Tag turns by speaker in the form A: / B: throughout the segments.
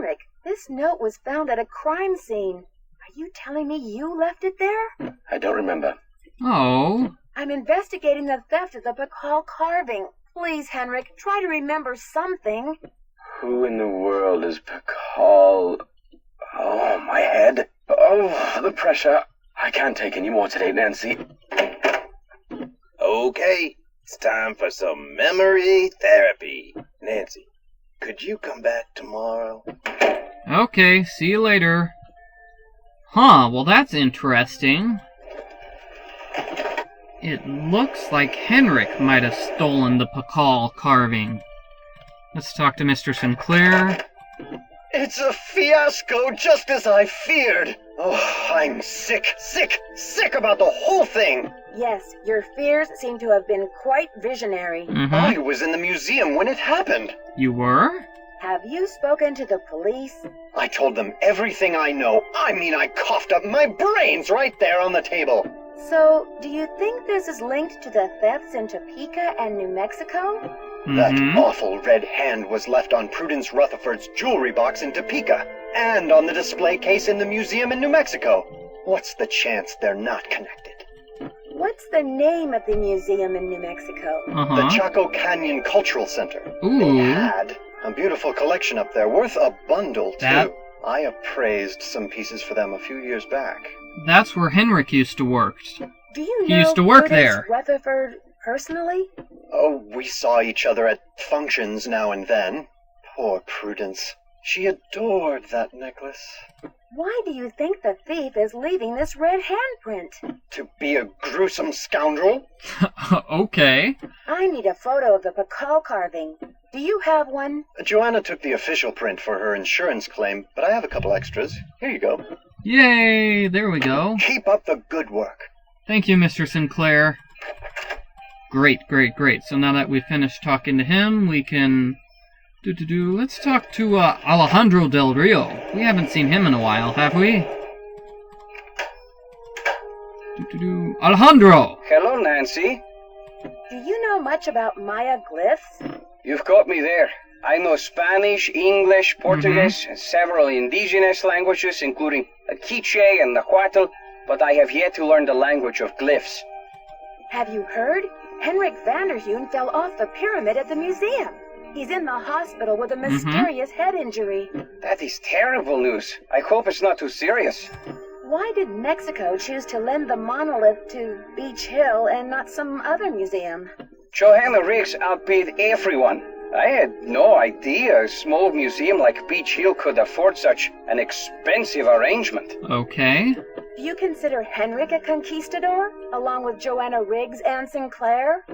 A: Henrik, this note was found at a crime scene. Are you telling me you left it there?
B: I don't remember.
C: Oh.
A: I'm investigating the theft of the Pakal carving. Please, Henrik, try to remember something.
B: Who in the world is Pakal? Oh, my head. Oh, the pressure. I can't take any more today, Nancy.
D: Okay, it's time for some memory therapy. Nancy, could you come back tomorrow?
C: Okay, see you later. Huh, well that's interesting. It looks like Henrik might have stolen the Pakal carving. Let's talk to Mr. Sinclair.
E: It's a fiasco, just as I feared. Oh, I'm sick about the whole thing.
A: Yes, your fears seem to have been quite visionary.
E: I was in the museum when it happened.
C: You were?
A: Have you spoken to the police?
E: I told them everything I know. I mean, I coughed up my brains right there on the table.
A: So, do you think this is linked to the thefts in Topeka and New Mexico?
E: That awful red hand was left on Prudence Rutherford's jewelry box in Topeka, and on the display case in the museum in New Mexico. What's the chance they're not connected?
A: What's the name of the museum in New Mexico?
E: The Chaco Canyon Cultural Center.
C: Ooh.
E: They had a beautiful collection up there, worth a bundle, too. I appraised some pieces for them a few years back.
C: That's where Henrik used to work.
A: Do you know
C: He used to work
A: Prudence
C: there.
A: Rutherford personally?
E: Oh, we saw each other at functions now and then. Poor Prudence. She adored that necklace.
A: Why do you think the thief is leaving this red handprint?
E: To be a gruesome scoundrel?
C: Okay.
A: I need a photo of the Pakal carving. Do you have one?
E: Joanna took the official print for her insurance claim, but I have a couple extras. Here you go.
C: Yay, there we go.
E: Keep up the good work.
C: Thank you, Mr. Sinclair. Great. So now that we've finished talking to him, we can... Let's talk to Alejandro Del Rio. We haven't seen him in a while, have we? Alejandro!
F: Hello, Nancy.
A: Do you know much about Maya glyphs?
F: You've got me there. I know Spanish, English, Portuguese, and several indigenous languages, including Quiche and Nahuatl, but I have yet to learn the language of glyphs.
A: Have you heard? Henrik Vanderheun fell off the pyramid at the museum. He's in the hospital with a mysterious head injury.
F: That is terrible news. I hope it's not too serious.
A: Why did Mexico choose to lend the monolith to Beach Hill and not some other museum?
F: Joanna Riggs outbid everyone. I had no idea a small museum like Beach Hill could afford such an expensive arrangement.
C: Okay.
A: Do you consider Henrik a conquistador, along with Joanna Riggs and Sinclair?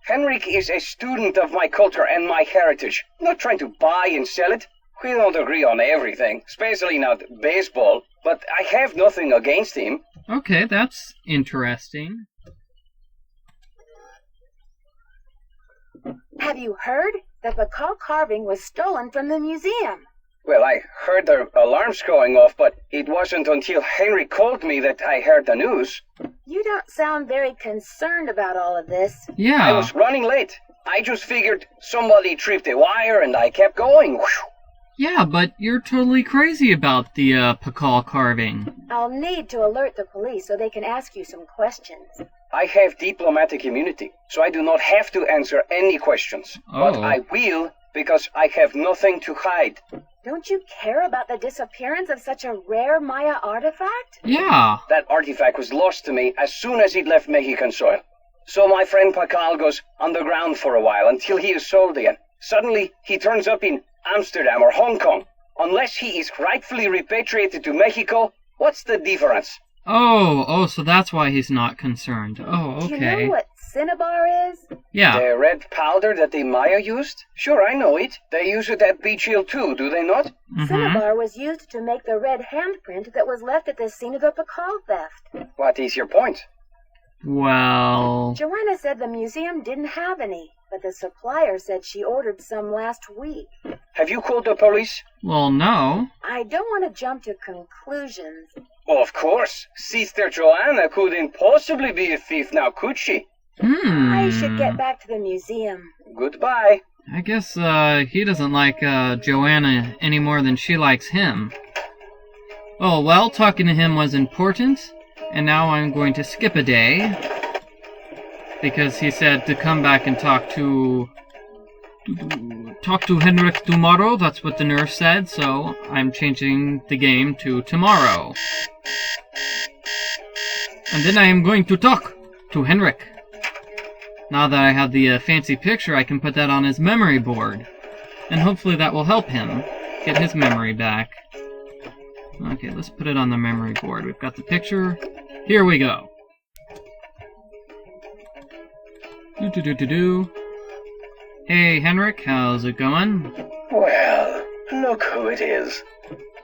F: Henrik is a student of my culture and my heritage, not trying to buy and sell it. We don't agree on everything, especially not baseball, but I have nothing against him.
C: Okay, that's interesting.
A: Have you heard? The Pakal carving was stolen from the museum.
F: Well, I heard the alarms going off, but it wasn't until Henry called me that I heard the news.
A: You don't sound very concerned about all of this.
C: Yeah.
F: I was running late. I just figured somebody tripped a wire and I kept going.
C: Yeah, but you're totally crazy about the Pakal carving.
A: I'll need to alert the police so they can ask you some questions.
F: I have diplomatic immunity, so I do not have to answer any questions.
C: Oh.
F: But I will, because I have nothing to hide.
A: Don't you care about the disappearance of such a rare Maya artifact?
C: Yeah.
F: That artifact was lost to me as soon as it left Mexican soil. So my friend Pakal goes underground for a while until he is sold again. Suddenly, he turns up in Amsterdam or Hong Kong. Unless he is rightfully repatriated to Mexico, what's the difference?
C: Oh, so that's why he's not concerned. Oh, okay.
A: Do you know what cinnabar is?
C: Yeah.
F: The red powder that the Maya used? Sure, I know it. They use it at Beach Hill too, do they not?
A: Cinnabar was used to make the red handprint that was left at the scene of the Pakal theft.
F: What is your point?
C: Well...
A: Joanna said the museum didn't have any, but the supplier said she ordered some last week.
F: Have you called the police?
C: Well, no.
A: I don't want to jump to conclusions.
F: Of course. Sister Joanna couldn't possibly be a thief now, could she?
A: I should get back to the museum.
F: Goodbye.
C: I guess he doesn't like Joanna any more than she likes him. Oh, well, talking to him was important, and now I'm going to skip a day, because he said to come back and talk to Henrik tomorrow. That's what the nurse said, so I'm changing the game to tomorrow. And then I am going to talk to Henrik. Now that I have the fancy picture, I can put that on his memory board. And hopefully that will help him get his memory back. Okay, let's put it on the memory board. We've got the picture. Here we go. Hey, Henrik, how's it going?
B: Well, look who it is.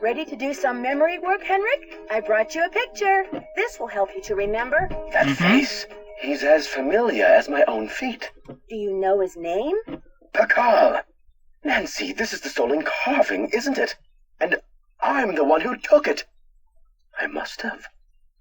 A: Ready to do some memory work, Henrik? I brought you a picture. This will help you to remember.
B: That face. He's as familiar as my own feet.
A: Do you know his name?
B: Pakal. Nancy, this is the stolen carving, isn't it? And I'm the one who took it. I must have.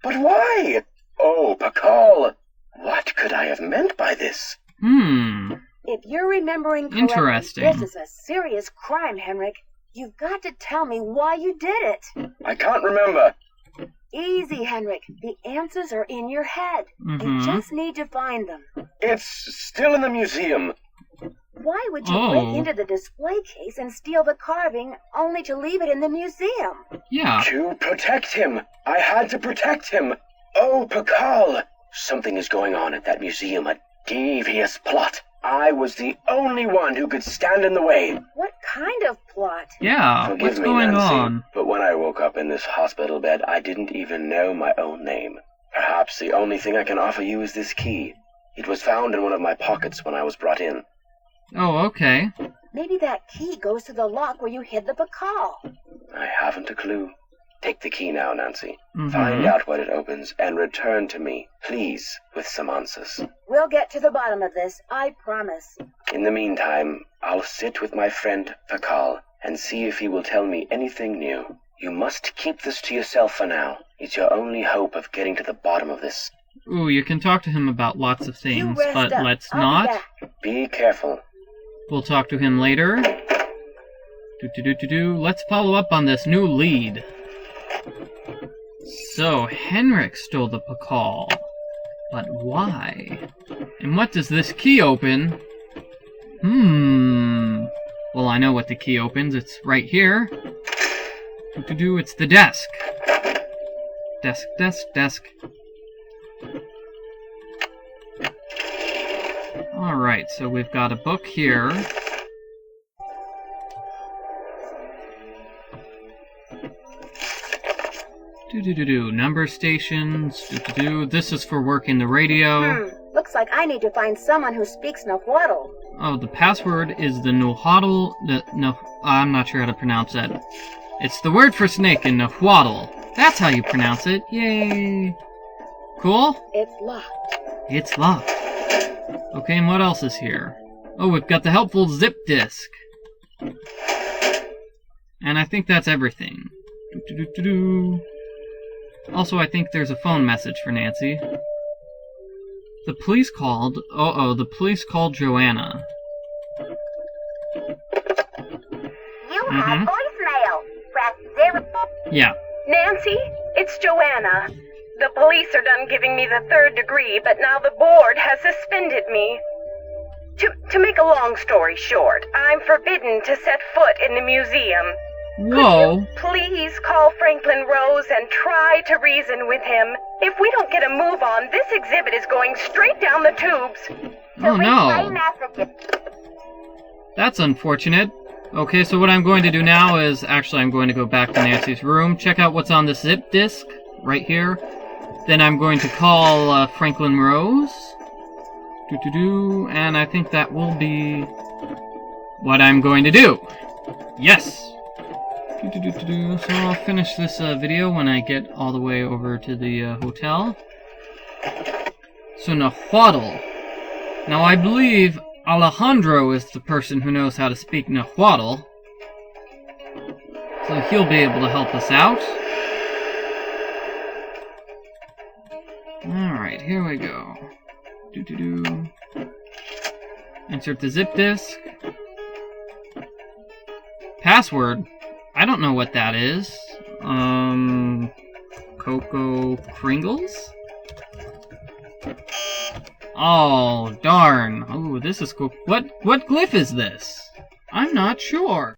B: But why? Oh, Pakal. What could I have meant by this?
A: If you're remembering correctly,
C: Interesting.
A: this is a serious crime, Henrik. You've got to tell me why you did it.
B: I can't remember.
A: Easy, Henrik. The answers are in your head. You just need to find them.
B: It's still in the museum.
A: Why would you break into the display case and steal the carving only to leave it in the museum?
C: Yeah.
B: To protect him. I had to protect him. Oh, Pakal. Something is going on at that museum. A devious plot. I was the only one who could stand in the way.
A: What kind of plot?
C: Yeah,
B: Forgive
C: what's
B: me,
C: going
B: Nancy,
C: on?
B: but when I woke up in this hospital bed, I didn't even know my own name. Perhaps the only thing I can offer you is this key. It was found in one of my pockets when I was brought in.
C: Oh, okay.
A: Maybe that key goes to the lock where you hid the Pakal.
B: I haven't a clue. Take the key now, Nancy. Find out what it opens and return to me, please, with some answers.
A: We'll get to the bottom of this, I promise.
B: In the meantime, I'll sit with my friend Pakal and see if he will tell me anything new. You must keep this to yourself for now. It's your only hope of getting to the bottom of this.
C: Ooh, you can talk to him about lots of things, but let's
A: I'll be
C: not.
A: back.
B: Be careful.
C: We'll talk to him later. Let's follow up on this new lead. So, Henrik stole the Pakal. But why? And what does this key open? Well, I know what the key opens. It's right here. It's the desk. Desk. Alright, so we've got a book here. Number stations. This is for working the radio.
A: Looks like I need to find someone who speaks Nahuatl.
C: Oh, the password is the Nahuatl. No, I'm not sure how to pronounce that. It's the word for snake in Nahuatl. That's how you pronounce it. Yay! Cool?
A: It's locked.
C: It's locked. Okay, and what else is here? Oh, we've got the helpful zip disk. And I think that's everything. Also, I think there's a phone message for Nancy. The police called... the police called Joanna.
A: You have voicemail. Press 0.
C: Yeah.
G: Nancy, it's Joanna. The police are done giving me the 3rd degree, but now the board has suspended me. To make a long story short, I'm forbidden to set foot in the museum.
C: Whoa.
G: Could you please call Franklin Rose and try to reason with him? If we don't get a move on, this exhibit is going straight down the tubes.
C: Oh no. That's unfortunate. Okay, so what I'm going to do now is, actually I'm going to go back to Nancy's room, check out what's on the zip disk, right here. Then I'm going to call Franklin Rose. And I think that will be what I'm going to do. Yes! So I'll finish this video when I get all the way over to the hotel. So Nahuatl. Now I believe Alejandro is the person who knows how to speak Nahuatl. So he'll be able to help us out. Alright, here we go. Insert the zip disk. password. I don't know what that is. Cocoa Kringles? Oh, darn. Oh, this is cool. What glyph is this? I'm not sure.